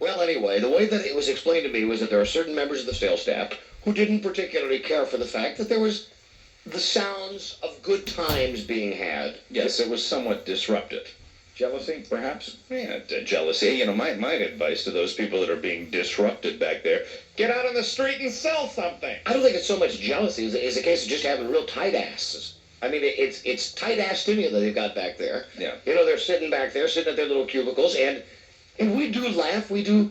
Well, anyway, the way that it was explained to me was that there are certain members of the sales staff who didn't particularly care for the fact that there was the sounds of good times being had. Yes, it was somewhat disruptive. Jealousy, perhaps? Yeah, jealousy. You know, my advice to those people that are being disrupted back there, get out on the street and sell something. I don't think it's so much jealousy as a case of just having real tight asses. I mean, it's tight ass stimuli that they've got back there. Yeah. You know, they're sitting back there, sitting at their little cubicles, and we do laugh, we do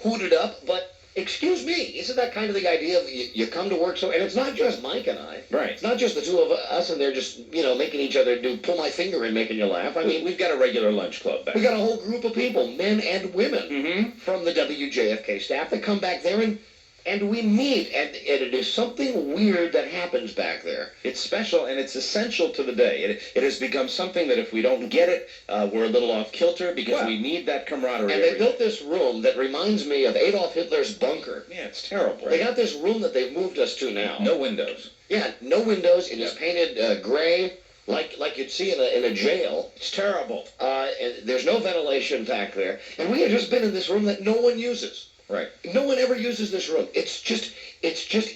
hoot it up, but excuse me, isn't that kind of the idea of you come to work so, and it's not just Mike and I. Right. It's not just the two of us and they're just, you know, making each other do pull my finger and making you laugh. I mean, We've got a regular lunch club back. we got a whole group of people, men and women, from the WJFK staff that come back there and we meet, and it is something weird that happens back there. It's special, and it's essential to the day. It has become something that if we don't get it, we're a little off kilter because we need that camaraderie. And they built this room that reminds me of Adolf Hitler's bunker. Yeah, it's terrible. They got this room that they've moved us to now. No windows. Yeah, no windows. It is painted gray, like you'd see in a jail. It's terrible. And there's no ventilation back there. And we have just been in this room that no one uses. Right. No one ever uses this room. It's just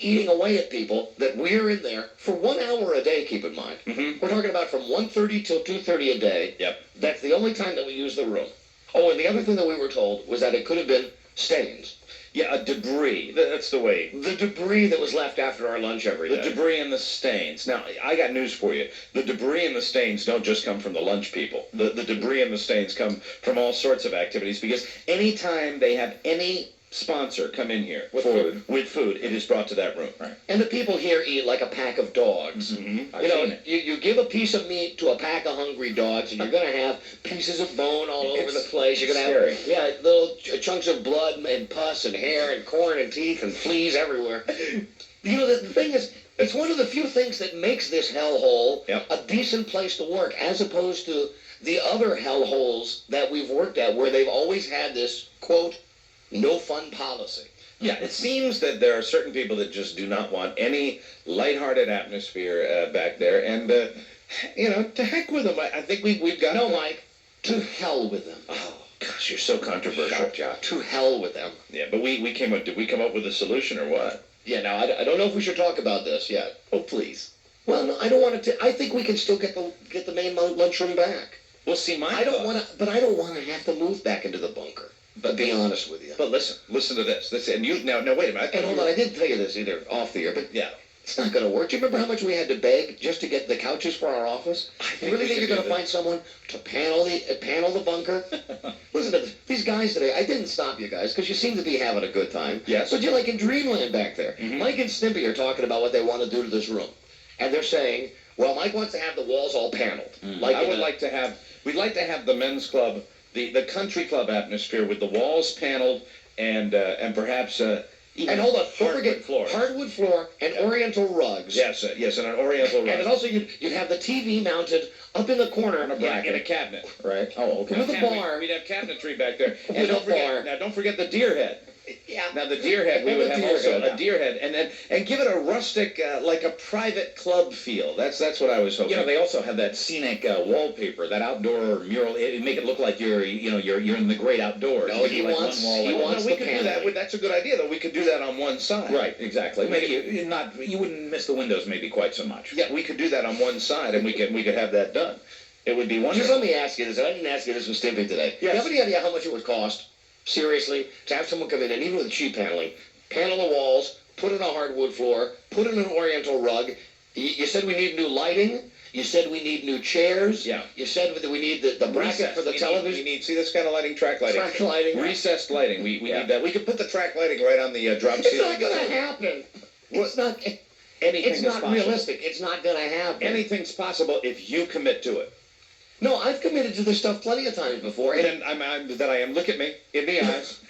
eating away at people that we're in there for 1 hour a day, keep in mind. We're talking about from 1:30 till 2:30 a day. Yep. That's the only time that we use the room. Oh, and the other thing that we were told was that it could have been stains. Yeah, debris. That's the way. The debris that was left after our lunch every day. The debris and the stains. Now, I got news for you. The debris and the stains don't just come from the lunch people. The debris and the stains come from all sorts of activities because anytime they have any sponsor come in here with food, it is brought to that room. Right. And the people here eat like a pack of dogs. You know, you give a piece of meat to a pack of hungry dogs, and you're going to have pieces of bone all over the place. You're going to have little chunks of blood and pus and hair and corn and teeth and fleas everywhere. You know, the thing is, it's one of the few things that makes this hellhole a decent place to work, as opposed to the other hellholes that we've worked at, where they've always had this, quote, no fun policy. Yeah, it seems that there are certain people that just do not want any lighthearted atmosphere back there, and, you know, to heck with them. I think we've got... No, Mike, to hell with them. Oh, gosh, you're so controversial. To hell with them. Yeah, but did we come up with a solution or what? Yeah, now, I don't know if we should talk about this yet. Oh, please. Well, no, I don't want to... I think we can still get the main lunchroom back. Well, see, I don't want to have to move back into the bunker. But be honest with you. But listen to this. And you now wait a minute. And hold on, I didn't tell you this either off the air, but yeah, it's not going to work. Do you remember how much we had to beg just to get the couches for our office? You really think you're going to find someone to panel the bunker? Listen to this. These guys today. I didn't stop you guys because you seem to be having a good time. Yes. But you're like in dreamland back there. Mike and Snippy are talking about what they want to do to this room, and they're saying, "Well, Mike wants to have the walls all paneled." We'd like to have the men's club. The country club atmosphere with the walls paneled and perhaps even and hold on, don't forget hardwood floor and oriental rugs. Yes, and an oriental rug. And then also you'd have the TV mounted up in the corner in a cabinet. Right. Oh, okay. With a bar. We'd have cabinetry back there. And don't forget the deer head. Yeah. Now the deer head, we would have also a deer head, and give it a rustic, like a private club feel. That's what I was hoping. You know, they also have that scenic wallpaper, that outdoor mural. It make it look like you're in the great outdoors. No, he wants we could do that. That's a good idea, though. We could do that on one side. Right, exactly. Maybe you wouldn't miss the windows maybe quite so much. Yeah, we could do that on one side, and we could have that done. It would be wonderful. Just let me ask you this. I didn't ask you this with Stimpy today. Yes. Do you have any idea how much it would cost? Seriously, to have someone come in and even with cheap paneling, panel the walls, put in a hardwood floor, put in an oriental rug. You said we need new lighting. You said we need new chairs. Yeah. You said that we need the bracket for the television. We need see this kind of lighting, track lighting. Track lighting. Recessed lighting. We need that. We could put the track lighting right on the drop ceiling. It's not going to happen. It's not. It's not realistic. It's not going to happen. Anything's possible if you commit to it. No, I've committed to this stuff plenty of times before. And look at me in the eyes.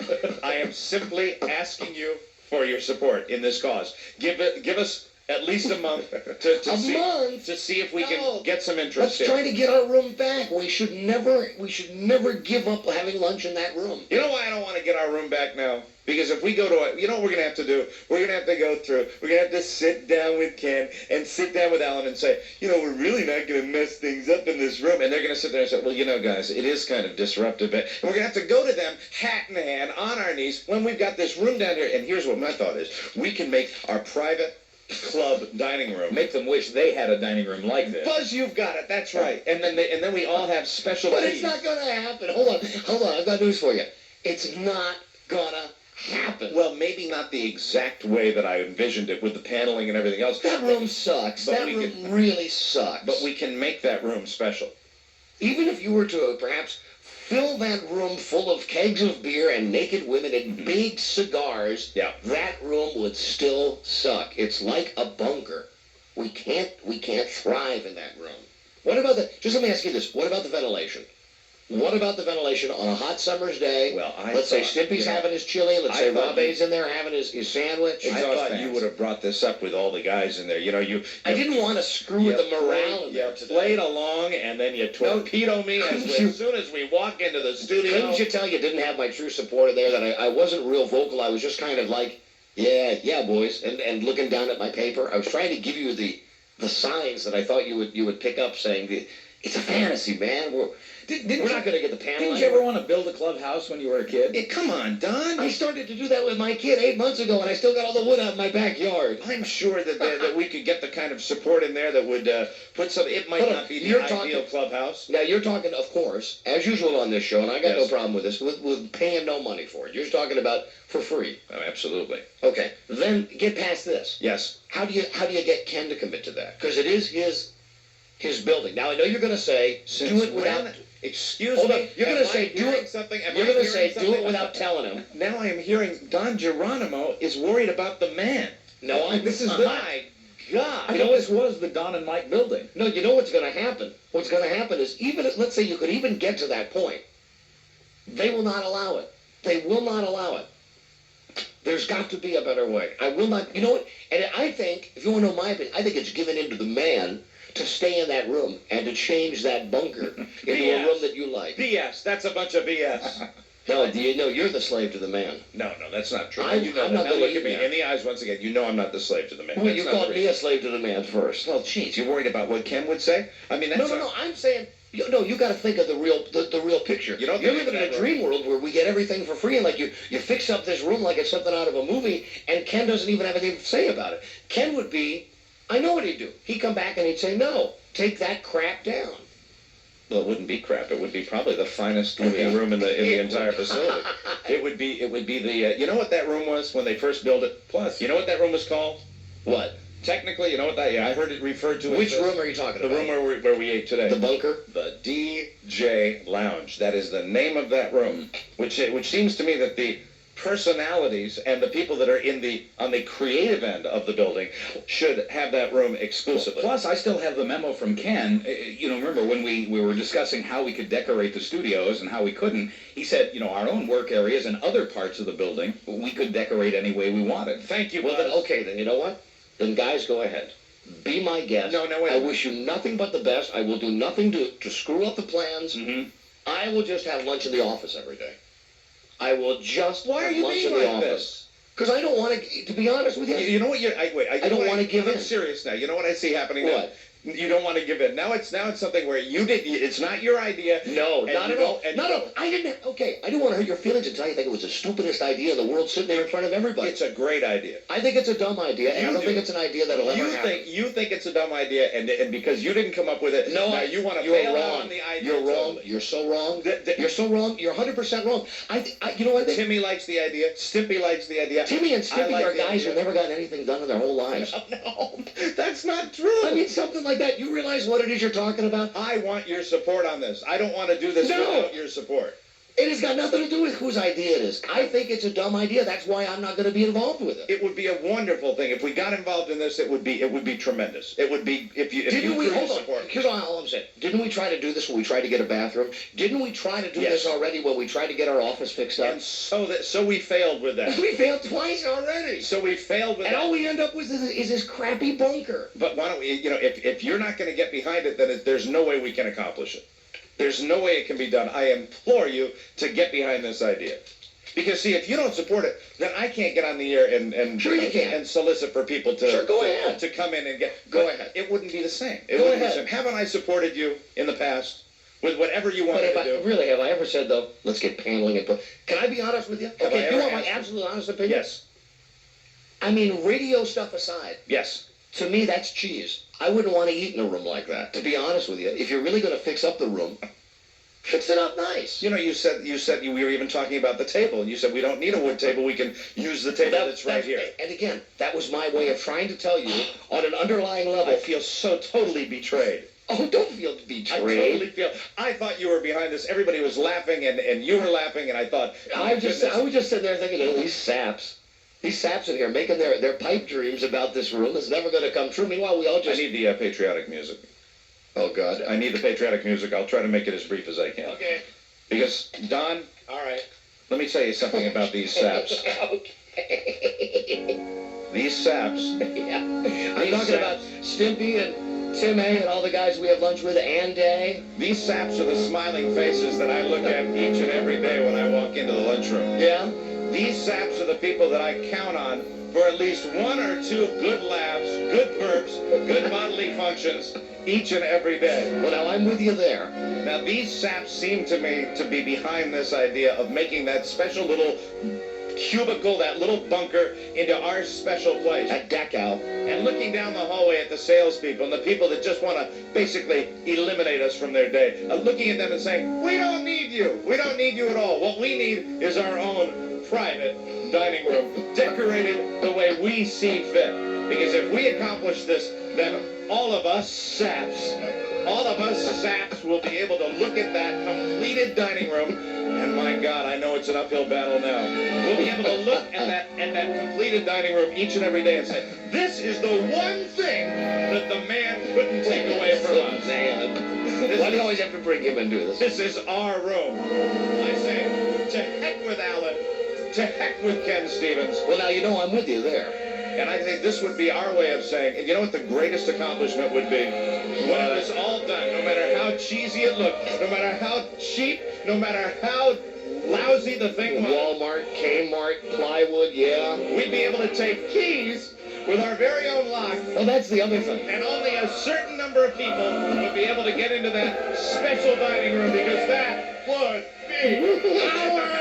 I am simply asking you for your support in this cause. Give us At least a month to see if we can get some interest. Let's try to get our room back. We should never give up having lunch in that room. You know why I don't want to get our room back now? Because if we go to it, you know what we're going to have to do? We're going to have to go through, we're going to have to sit down with Ken and sit down with Alan and say, you know, we're really not going to mess things up in this room. And they're going to sit there and say, well, you know, guys, it is kind of disruptive. And we're going to have to go to them, hat in hand, on our knees, when we've got this room down here. And here's what my thought is. We can make our private club dining room. Make them wish they had a dining room like this. Buzz, you've got it. That's right. And then we all have special But it's not going to happen. Hold on. I've got news for you. It's not going to happen. Well, maybe not the exact way that I envisioned it with the paneling and everything else. That room sucks. That room really sucks. But we can make that room special. Even if you were to perhaps fill that room full of kegs of beer and naked women and big cigars, that room would still suck. It's like a bunker. We can't thrive in that room. What about just let me ask you this. What about the ventilation? What about the ventilation on a hot summer's day? Well, let's say Stimpy's having his chili. Let's say Robbie's in there having his sandwich. I thought you would have brought this up with all the guys in there. You know, I didn't want to screw with the morale in there today. You played along, and then you torpedo me as soon as we walk into the studio. Couldn't you tell you didn't have my true support in there, that I wasn't real vocal? I was just kind of like, yeah, boys, and looking down at my paper. I was trying to give you the signs that I thought you would pick up, saying, it's a fantasy, man. We're not going to get the panel. Didn't you ever want to build a clubhouse when you were a kid? Yeah, come on, Don. I started to do that with my kid 8 months ago, and I still got all the wood out in my backyard. I'm sure that we could get the kind of support in there that would put some. It might not be the ideal clubhouse. Now, you're talking, of course, as usual on this show, and I got no problem with this, with paying no money for it. You're talking about for free. Oh, absolutely. Okay. Then get past this. Yes. How do you get Ken to commit to that? Because it is his building. Now, I know you're going to say, do it without... Excuse me. You're going to say, do it... Something? You're going to say, do it without telling him. Now I am hearing Don Geronimo is worried about the man. No, this is my God. You know, this was the Don and Mike building. No, you know what's going to happen? What's going to happen is, even if, let's say you could even get to that point, they will not allow it. They will not allow it. There's got to be a better way. I will not... You know what? And I think, if you want to know my opinion, I think it's given in to the man to stay in that room and to change that bunker into a room that you like. BS. That's a bunch of BS. No, you're the slave to the man. No, that's not true. I'm not now look at me in the eyes once again. You know I'm not the slave to the man. Well, you called me a slave to the man first. Well, geez, you're worried about what Ken would say? I mean, that's No, I'm saying... you got to think of the real picture. You're living in a dream world where we get everything for free, and like you fix up this room like it's something out of a movie, and Ken doesn't even have anything to say about it. Ken would be... I know what he'd do. He'd come back and he'd say, no, take that crap down. Well, it wouldn't be crap. It would be probably the finest looking room in the entire facility. It would be the, you know what that room was when they first built it? Plus, you know what that room was called? What? Technically, you know what I heard it referred to as... Which room are you talking about? The room where we ate today. The bunker? The DJ Lounge. That is the name of that room, which seems to me that the personalities and the people that are on the creative end of the building should have that room exclusively. Plus, I still have the memo from Ken. Remember when we were discussing how we could decorate the studios and how we couldn't, he said, our own work areas and other parts of the building, we could decorate any way we wanted. Thank you, Well, then, okay, then you know what? Then guys, go ahead. Be my guest. No, wait. I wish you nothing but the best. I will do nothing to screw up the plans. Mm-hmm. I will just have lunch in the office every day. I will just Why are have you lunch being in the like office. this? Because I don't want to be honest with you. You know what? I don't want to give in. I'm serious now. You know what I see happening now? What? You don't want to give in. Now it's something where it's not your idea. No, not at all. No, I didn't. Okay, I didn't want to hurt your feelings until you think it was the stupidest idea in the world sitting there in front of everybody. It's a great idea. I think it's a dumb idea, and I don't think it's an idea that'll ever happen. You think it's a dumb idea, and because you didn't come up with it, no, now you want to you're bail wrong. on the idea. You're wrong. You're so wrong. You're so wrong. You're 100% wrong. You know what? Timmy likes the idea. Stimpy likes the idea. Timmy and Stimpy are guys who never gotten anything done in their whole lives. No, that's not true. I mean, something like that. You realize what it is you're talking about? I want your support on this. I don't want to do this without your support. It has got nothing to do with whose idea it is. I think it's a dumb idea. That's why I'm not going to be involved with it. It would be a wonderful thing if we got involved in this. It would be tremendous. It would be if you hold on. Here's all I'm saying. Didn't we try to do this when we tried to get a bathroom? Didn't we try to do this already when we tried to get our office fixed up? And so we failed with that. We failed twice already. So we failed with that. And all we end up with is this crappy bunker. But why don't we? If you're not going to get behind it, then there's no way we can accomplish it. There's no way it can be done. I implore you to get behind this idea. Because, see, if you don't support it, then I can't get on the air and sure you can. And solicit for people to go ahead. To come in and get. Go ahead. It wouldn't be the same. Go ahead. Haven't I supported you in the past with whatever you wanted to do? Really, have I ever said, though, let's get paneling and put... Can I be honest with you? Okay, do you want my absolute honest opinion? Yes. I mean, radio stuff aside. Yes. To me, that's cheese. I wouldn't want to eat in a room like that. To be honest with you, if you're really going to fix up the room, fix it up nice. You said we were even talking about the table, and you said we don't need a wood table. We can use the table that's right here. And again, that was my way of trying to tell you on an underlying level. I feel so totally betrayed. Oh, don't feel betrayed. I totally feel. I thought you were behind this. Everybody was laughing, and you were laughing, and I thought. I was just sitting there thinking, these saps. These saps in here making their pipe dreams about this room is never going to come true. Meanwhile, we all just... I need the patriotic music. Oh, God. I need the patriotic music. I'll try to make it as brief as I can. Okay. Because, Don... All right. Let me tell you something about these saps. Okay. These saps... Yeah. I'm talking about Stimpy and Tim A. and all the guys we have lunch with, and Day. These saps are the smiling faces that I look at each and every day when I walk into the lunchroom. Yeah? These saps are the people that I count on for at least one or two good laughs, good burps, good bodily functions each and every day. Well, now I'm with you there. Now, these saps seem to me to be behind this idea of making that special little cubicle, that little bunker, into our special place. That deck out. And looking down the hallway at the salespeople and the people that just want to basically eliminate us from their day, looking at them and saying, we don't need you. We don't need you at all. What we need is our own private dining room, decorated the way we see fit. Because if we accomplish this, then all of us saps will be able to look at that completed dining room, and my God, I know it's an uphill battle now. We'll be able to look at that completed dining room each and every day and say, this is the one thing that the man couldn't take away from us. Why do you always have to bring him into this? This is our room. I say, to heck with Alan. To heck with Ken Stevens. Well, now, I'm with you there. And I think this would be our way of saying, and you know what the greatest accomplishment would be? When it was all done, no matter how cheesy it looked, no matter how cheap, no matter how lousy the thing was. Walmart, Kmart, plywood, yeah. We'd be able to take keys with our very own lock. Well, that's the other thing. And only a certain number of people would be able to get into that special dining room because that would be ours!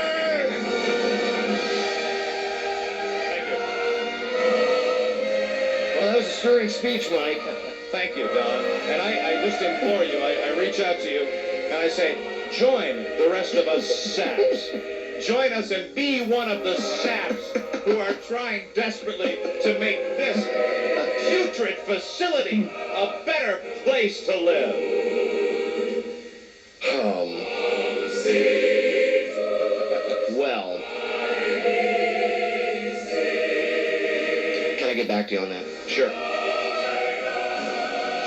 That was a stirring speech, Mike. Thank you, Don. And I just implore you, I reach out to you, and I say, join the rest of us saps. Join us and be one of the saps who are trying desperately to make this putrid facility a better place to live. Well. Can I get back to you on that? Sure.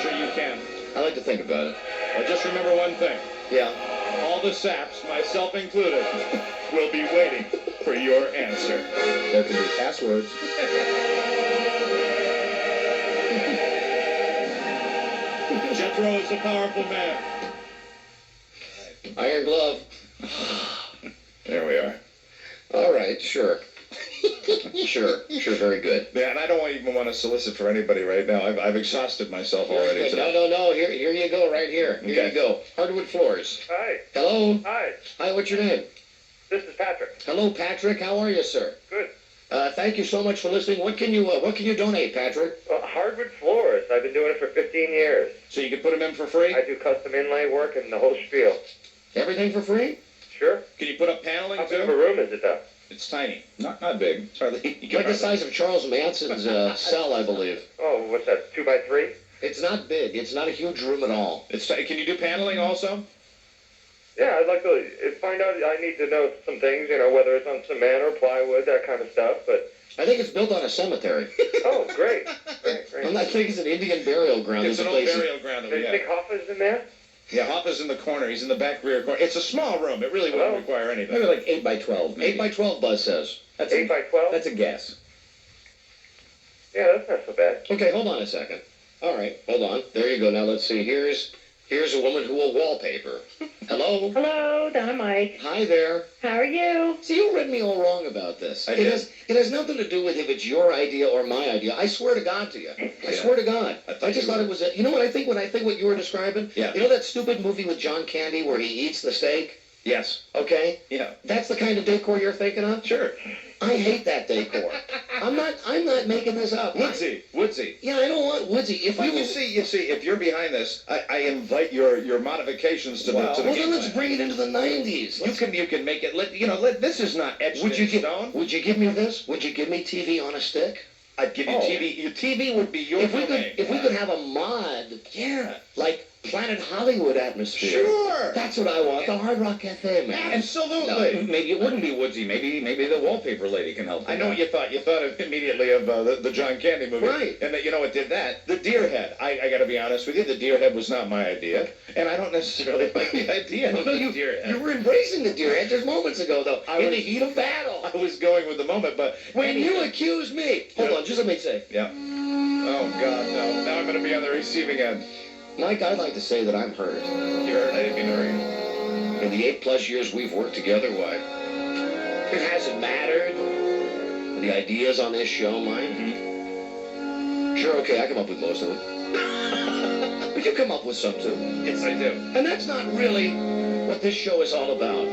Sure you can. I like to think about it. Well, just remember one thing. Yeah. All the saps, myself included, will be waiting for your answer. There can be passwords. Jethro is a powerful man. Iron glove. There we are. All right, sure. Sure, very good. Yeah, and I don't even want to solicit for anybody right now. I've exhausted myself already. No. Here you go, right here. Here you go. Hardwood floors. Hi. Hello. Hi. Hi, what's your name? This is Patrick. Hello, Patrick. How are you, sir? Good. Thank you so much for listening. What can you donate, Patrick? Hardwood floors. I've been doing it for 15 years. So you can put them in for free? I do custom inlay work and the whole spiel. Everything for free? Sure. Can you put up paneling How too? big of a room is it, though? It's tiny. Not big. It's hardly... Like the size of Charles Manson's cell, I believe. Oh, what's that, 2 by 3? It's not big. It's not a huge room at all. Can you do paneling also? Yeah, I'd like to find out. I need to know some things, whether it's on cement or plywood, that kind of stuff. But I think it's built on a cemetery. oh, great. I'm not thinking it's an Indian burial ground. It's an old burial ground. Do you think Hoffa's in there? Yeah, Hoppa's in the corner. He's in the back rear corner. It's a small room. It really wouldn't require anything. Maybe like 8 by 12. Maybe. 8 by 12, Buzz says. That's 8 by 12? That's a guess. Yeah, that's not so bad. Okay, hold on a second. All right, hold on. There you go. Now let's see. Here's a woman who will wallpaper. Hello? Hello, Donna Mike. Hi there. How are you? See, you read me all wrong about this. I did. It has nothing to do with if it's your idea or my idea. I swear to God to you. I swear to God. I just thought it was you know what I think when I think what you were describing? Yeah. You know that stupid movie with John Candy where he eats the steak? Yes. Okay? Yeah. That's the kind of decor you're thinking of? Sure. I hate that decor. I'm not making this up. Woodsy. Yeah, I don't want woodsy. If Well, you you see, if you're behind this, I invite your modifications to the well, game then let's plan. bring it into the 90s. You can make it. This is not etched Would you in give stone. Would you give me this? Would you give me TV on a stick? I'd give you TV. Your TV would be your If we domain. could have a mod, Yeah. like Planet Hollywood atmosphere. Sure. That's what I want. The Hard Rock Cafe, man. Absolutely. Maybe it wouldn't be woodsy. Maybe the wallpaper lady can help. I know what you thought. You thought immediately of the John Candy movie. Right. And what did that? The deer head. I got to be honest with you. The deer head was not my idea. And I don't necessarily like the idea of the deer head. You were embracing the deer head just moments ago, though, in the heat of battle. I was going with the moment, but When you accuse me... Hold on, just let me say. Yeah. Oh, God, no. Now I'm going to be on the receiving end. Mike, I'd like to say that I'm hurt. You heard? I didn't mean to hurt you. In the 8+ years we've worked together, why? It hasn't mattered. The ideas on this show, Mike. Sure, okay, I come up with most of them. But you come up with some, too. Yes, I do. And that's not really what this show is all about.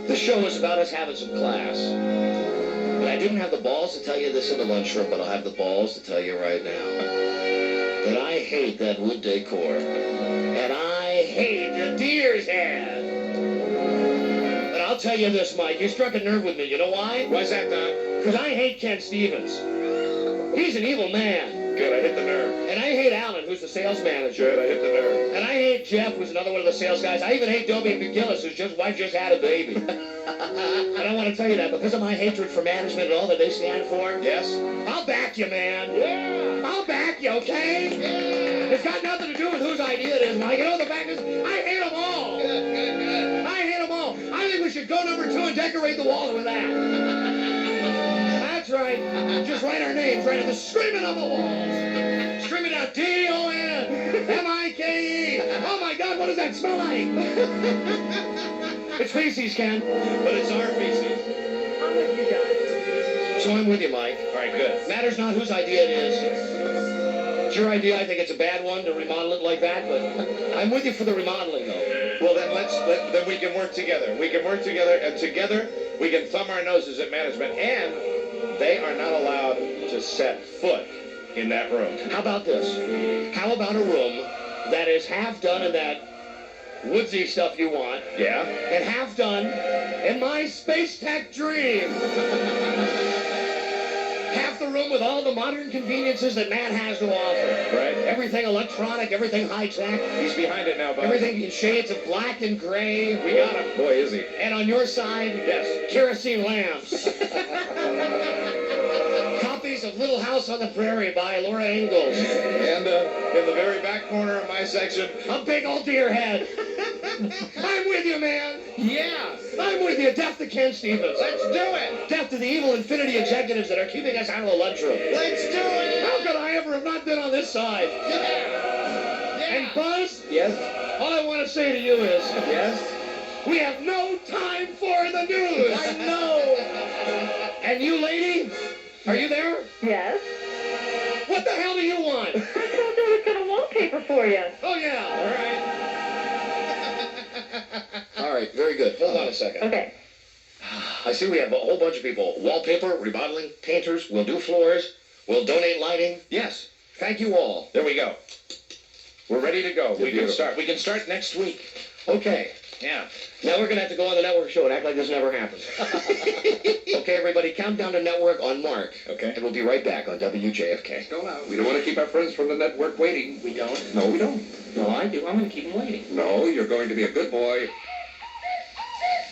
This show is about us having some class. And I didn't have the balls to tell you this in the lunchroom, but I'll have the balls to tell you right now that I hate that wood decor. And I hate the deer's head. And I'll tell you this, Mike, you struck a nerve with me. You know why? Why's that, Don? Because I hate Ken Stevens. He's an evil man. Good, I hit the nerve. And I hate Alan, who's the sales manager. Good, I hit the nerve. And I hate Jeff, who's another one of the sales guys. I even hate Dobie McGillis, whose wife just had a baby. And I want to tell you that because of my hatred for management and all that they stand for. Yes? I'll back you, man. Yeah. I'll back you, okay? Yeah. It's got nothing to do with whose idea it is, Mike. You know, the fact is, I hate them all. Good. I hate them all. I think we should go number 2 and decorate the walls with that. That's right. Just write our names right at the screaming on the walls. Screaming out D-O-N-M-I-K-E. Oh, my God, what does that smell like? It's feces, Ken. But it's our feces. I'm with you, Donna. So I'm with you, Mike. All right, good. Matters not whose idea it is. It's your idea. I think it's a bad one to remodel it like that, but I'm with you for the remodeling, though. Well, then we can work together. We can work together, and together we can thumb our noses at management, and they are not allowed to set foot in that room. How about this? How about a room that is half done in that woodsy stuff you want, Yeah? and half done in my space tech dream? Half the room with all the modern conveniences that Matt has to offer. Right? Everything electronic, everything high-tech, He's behind it now, bud. everything in shades of black and gray. We got him. Boy, is he. And on your side, Yes. kerosene lamps. Copies of Little House on the Prairie by Laura Ingalls. And in the very back corner of my section, A big old deer head. I'm with you, man. yeah, I'm with you. Death to Ken Stevens. let's do it. Death to the evil infinity executives that are keeping us out of the lunchroom. Let's do it. How could I ever have not been on this side? And Buzz, Yes. all I want to say to you is, Yes. we have no time for the news. I know. And you, lady, are you there? Yes? What the hell do you want? I told you I was going to wallpaper for you. Oh, yeah. All right. All right. Very good. Hold on a second. Okay. I see we have a whole bunch of people. Wallpaper, remodeling, painters. We'll do floors. We'll donate lighting. Yes, Thank you all. there we go. We're ready to go. We can beautiful. start. We can start next week. Okay. Yeah. Now we're going to have to go on the network show and act like this never happened. Okay, everybody, countdown to network on Mark. Okay. And we'll be right back on WJFK. Go now. We don't want to keep our friends from the network waiting. We don't? No, we don't. No, I do. I'm going to keep them waiting. No, you're going to be a good boy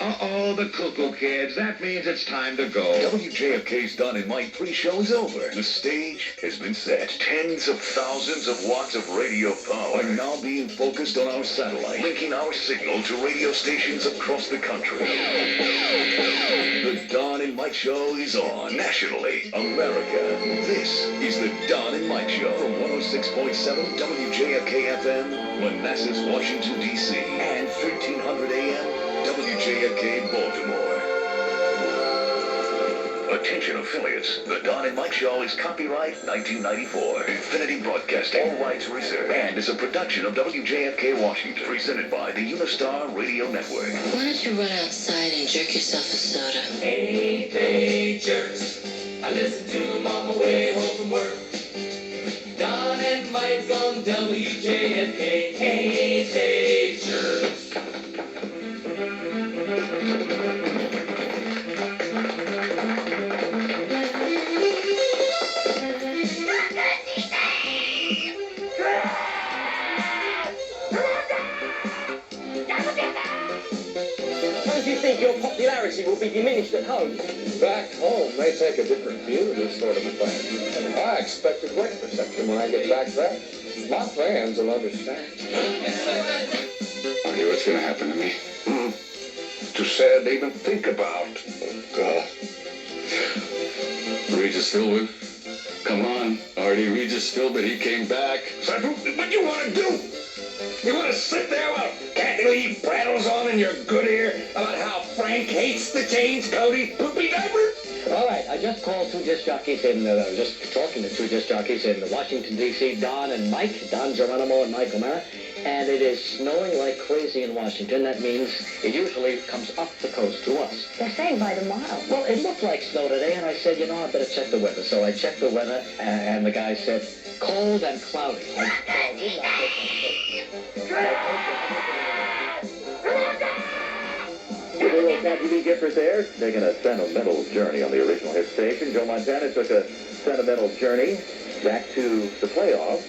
Uh-oh, the cuckoo kids. That means it's time to go. WJFK's Don and Mike pre-show is over. The stage has been set. Tens of thousands of watts of radio power are now being focused on our satellite, linking our signal to radio stations across the country. The Don and Mike Show is on. Nationally, America. This is the Don and Mike Show from 106.7 WJFK FM, Manassas, Washington, D.C. and 1300 AM. WJFK Baltimore. Attention affiliates. The Don and Mike Show is copyright 1994. Infinity Broadcasting. All rights reserved. And is a production of WJFK Washington. Presented by the Unistar Radio Network. Why don't you run outside and jerk yourself a soda? Hey, hey, jerks. I listen to them on my way home from work. Don and Mike on WJFK. Hey, hey, jerks. How do you think your popularity will be diminished at home? Back home, they take a different view of this sort of a thing. I expect a great reception when I get back there. My fans will understand. I knew what's going to happen to me. Too sad to even think about. God. Regis Philbin. Come on, Artie. Regis Philbin, he came back. So, what do you want to do? You want to sit there while Kathy Lee prattles on in your good ear about how Frank hates the James Cody poopy diaper? All right, I just called two disc jockeys I was just talking to two disc jockeys in Washington, D.C., Don and Mike, Don Geronimo and Mike O'Mara, and it is snowing like crazy in Washington. That means it usually comes up the coast to us. They're saying by tomorrow. Well, it looked like snow today, and I said, I better check the weather. So I checked the weather, and the guy said, cold and cloudy. Little Kathy B. Gifford there, taking a sentimental journey on the original hit station. Joe Montana took a sentimental journey back to the playoffs.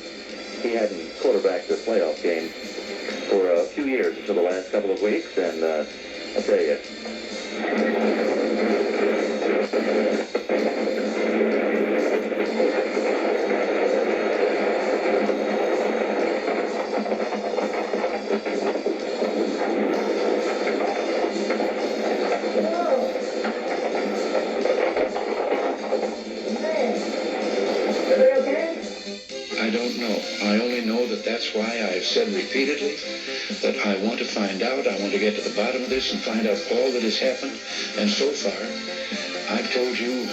He hadn't quarterbacked a playoff game for a few years until the last couple of weeks, and I'll tell you. I don't know. I only know that that's why I've said repeatedly that I want to find out. I want to get to the bottom of this and find out all that has happened. And so far, I've told you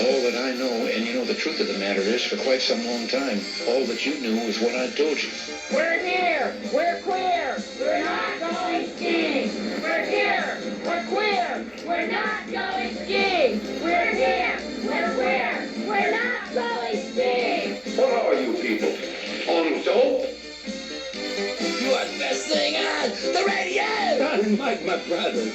all that I know. And the truth of the matter is, for quite some long time, all that you knew is what I told you. We're here. We're queer. We're not going skiing. We're here. We're queer. We're not going skiing. We're here. We're queer. We're not going skiing. What are you people? On dope? You are the best thing on the radio. Don and Mike, my brother.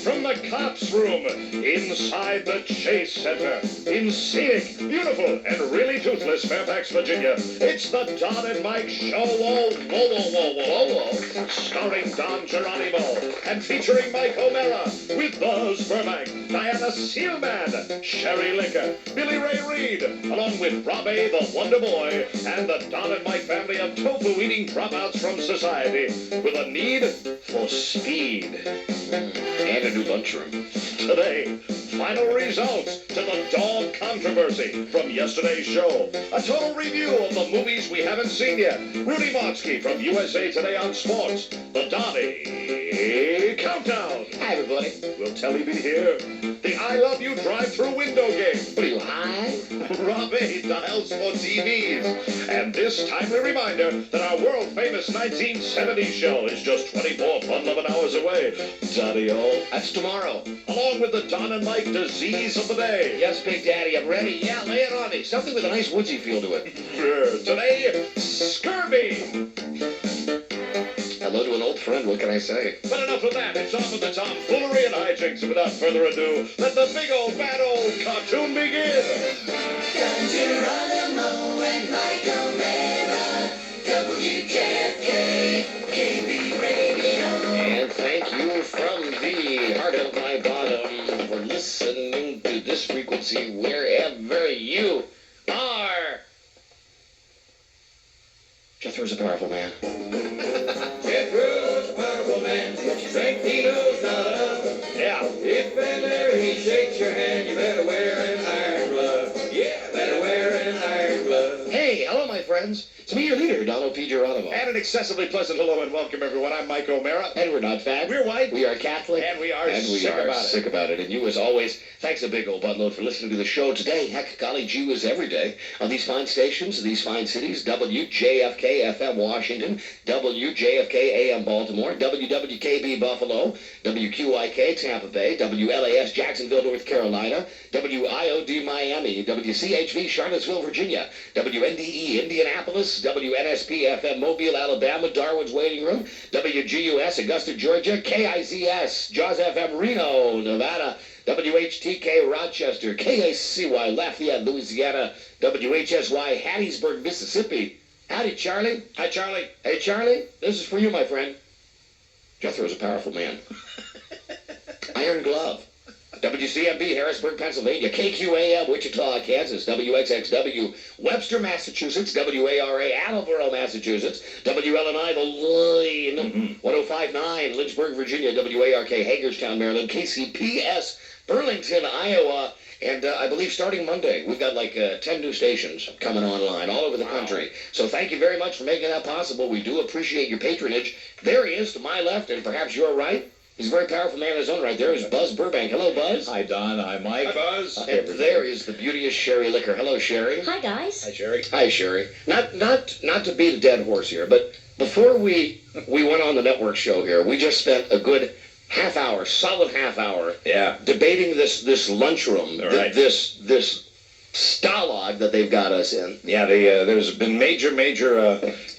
From the cops' room, inside the Chase Center, in scenic, beautiful, and really toothless Fairfax, Virginia, it's the Don and Mike Show. Whoa, whoa, whoa, whoa, whoa, whoa. Starring Don Geronimo and featuring Mike O'Mara with Buzz Burbank, Diana Sealman, Sherry Licker, Billy Ray Reed, along with Robbie the Wonder Boy, and the Don and Mike family of tofu-eating dropouts from society with a need for speed. And a new lunchroom. Today, final results to the dog controversy from yesterday's show. A total review of the movies we haven't seen yet. Rudy Motsky from USA Today on Sports. The Donnie Countdown. Hi, everybody. Will Telly be here? The I Love You drive-through window game. What are you, high? Robbie dials for TVs. And this timely reminder that our world-famous 1970s show is just 24 fun-loving hours away. Daddy-o. That's tomorrow. Along with the Don and Mike disease of the day. Yes, Big Daddy, I'm ready. Yeah, lay it on me. Something with a nice woodsy feel to it. Today, scurvy. I hello to an old friend. What can I say? But enough of that. It's on with the tomfoolery and hijinks. And without further ado, let the big old bad old cartoon begin. Don Geronimo and Mike O'Mara, WJFK, KB Radio. And thank you from the heart of my bottom for listening to this frequency wherever you are. Jethro's a powerful man. Jethro's a powerful man. Strength he knows not of. Yeah. If and there he shakes your hand, you better wear an iron glove. Yeah, better wear an iron glove. Hey, hello, my friends. It's me, your leader, Donald P. Geronimo. And an excessively pleasant hello and welcome, everyone. I'm Mike O'Mara. And we're not fat. We're white. We are Catholic. And we are sick about it. And you, as always, thanks a big old buttload for listening to the show today. Heck, golly gee whiz, every day on these fine stations, these fine cities, WJFK FM Washington, WJFK AM Baltimore, WWKB Buffalo, WQIK Tampa Bay, WLAS Jacksonville, North Carolina, WIOD Miami, WCHV Charlottesville, Virginia, WNDE Indianapolis, WNSP FM Mobile, Alabama, Darwin's Waiting Room, WGUS Augusta, Georgia, KIZS Jaws FM Reno, Nevada, WHTK Rochester, KACY Lafayette, Louisiana, WHSY Hattiesburg, Mississippi. Howdy, Charlie. Hi, Charlie. Hey, Charlie, this is for you, my friend. Jethro's a powerful man. Iron Glove. WCMB, Harrisburg, Pennsylvania. KQAM, Wichita, Kansas. WXXW, Webster, Massachusetts. WARA, Attleboro, Massachusetts. WLNI, The Line. 105.9, Lynchburg, Virginia. WARK, Hagerstown, Maryland. KCPS, Burlington, Iowa. And I believe starting Monday, we've got like 10 new stations coming online all over the country. So thank you very much for making that possible. We do appreciate your patronage. There he is to my left and perhaps your right. He's a very powerful man in his own right. There is Buzz Burbank. Hello, Buzz. Hi, Don. Hi, Mike. Hi, Buzz. And there is the beauteous Sherry Licker. Hello, Sherry. Hi, guys. Hi, Sherry. Hi, Sherry. Not to beat a dead horse here, but before we went on the network show here, we just spent a good half hour, solid half hour, debating this lunchroom, this stalag that they've got us in. Yeah, there's been major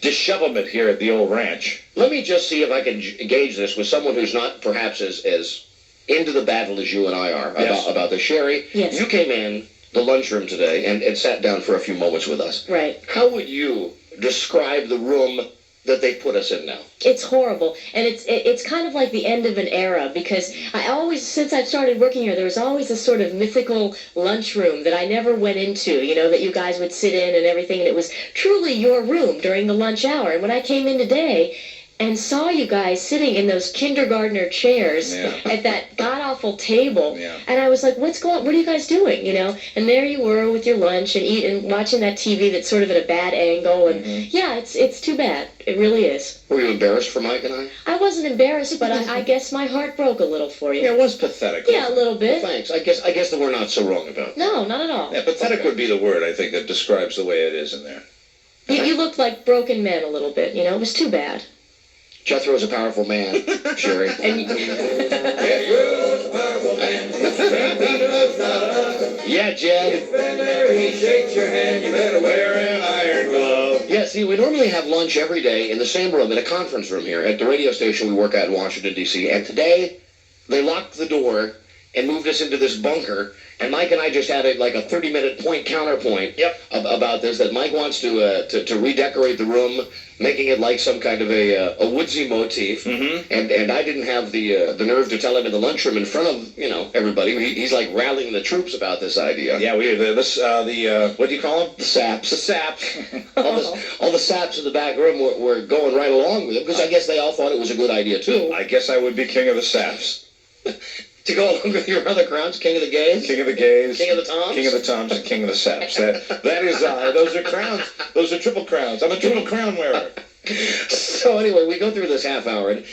dishevelment here at the old ranch. Let me just see if I can gauge this with someone who's not perhaps as into the battle as you and I are about the Sherry. Yes. You came in the lunchroom today and sat down for a few moments with us. Right. How would you describe the room that they put us in now? It's horrible, and it's kind of like the end of an era, because I always, since I've started working here, there was always a sort of mythical lunchroom that I never went into, you know, that you guys would sit in and everything, and it was truly your room during the lunch hour. And when I came in today and saw you guys sitting in those kindergartner chairs at that god-awful table, and I was like, what are you guys doing, you know? And there you were with your lunch and eating, watching that TV that's sort of at a bad angle, and it's too bad. It really is. Were you embarrassed for Mike and I? I wasn't embarrassed, but I guess my heart broke a little for you. Yeah, it was pathetic. Yeah, a little bit. Well, thanks. I guess that we're not so wrong about that. No, not at all. Yeah, pathetic would be the word, I think, that describes the way it is in there. You looked like broken men a little bit, you know? It was too bad. Jethro's a powerful man, Sherry. And Jethro's a powerful man. Strength he knows not of. Yeah, Jed. If and there he shakes your hand, you better wear an iron glove. Yeah, see, we normally have lunch every day in the same room, in a conference room here at the radio station we work at in Washington, D.C. And today, they locked the door and moved us into this bunker. And Mike and I just had a 30-minute counterpoint about this, that Mike wants to redecorate the room, making it like some kind of a woodsy motif. And I didn't have the nerve to tell him in the lunchroom in front of everybody. He's like rallying the troops about this idea. Yeah, what do you call them? The saps. The saps. all the saps in the back room were going right along with it, because I guess they all thought it was a good idea too. I guess I would be king of the saps. To go along with your other crowns, King of the Gays? King of the Gays. King of the Toms? King of the Toms and King of the Saps. That is, those are crowns. Those are triple crowns. I'm a triple crown wearer. So anyway, we go through this half hour, and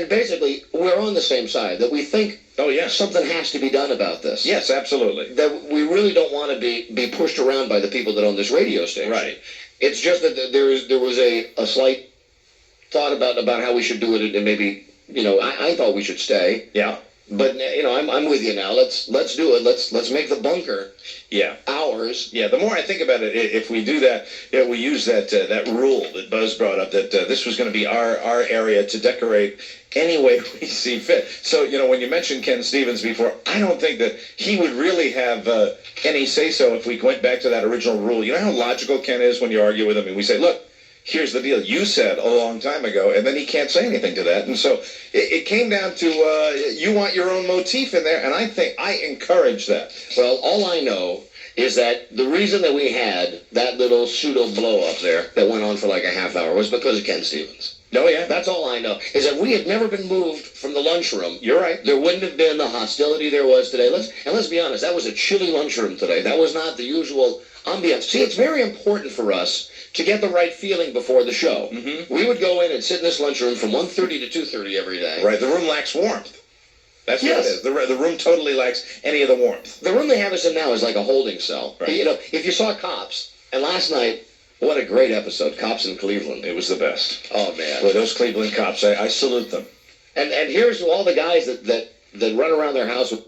basically, we're on the same side, that we think something has to be done about this. Yes, absolutely. That we really don't want to be pushed around by the people that own this radio station. Right. It's just that there was a slight thought about how we should do it, and maybe, I thought we should stay. Yeah. But I'm with you now. Let's do it. Let's make the bunker. Yeah. Ours. Yeah. The more I think about it, if we do that, we use that rule that Buzz brought up that this was going to be our area to decorate any way we see fit. So when you mentioned Ken Stevens before, I don't think that he would really have any say so if we went back to that original rule. You know how logical Ken is when you argue with him, and we say, look. Here's the deal. You said a long time ago, and then he can't say anything to that. And so it came down to you want your own motif in there, and I think I encourage that. Well, all I know is that the reason that we had that little pseudo blow up there that went on for like a half hour was because of Ken Stevens. Oh, yeah? That's all I know, is that we had never been moved from the lunchroom. You're right. There wouldn't have been the hostility there was today. Let's be honest, that was a chilly lunchroom today. That was not the usual ambiance. See, it's very important for us to get the right feeling before the show. Mm-hmm. We would go in and sit in this lunchroom from 1:30 to 2:30 every day. Right, the room lacks warmth. That's what it is. The room totally lacks any of the warmth. The room they have us in now is like a holding cell. Right. If you saw Cops, and last night, what a great episode, Cops in Cleveland. It was the best. Oh, man. Well, those Cleveland cops, I salute them. And here's to all the guys that run around their house with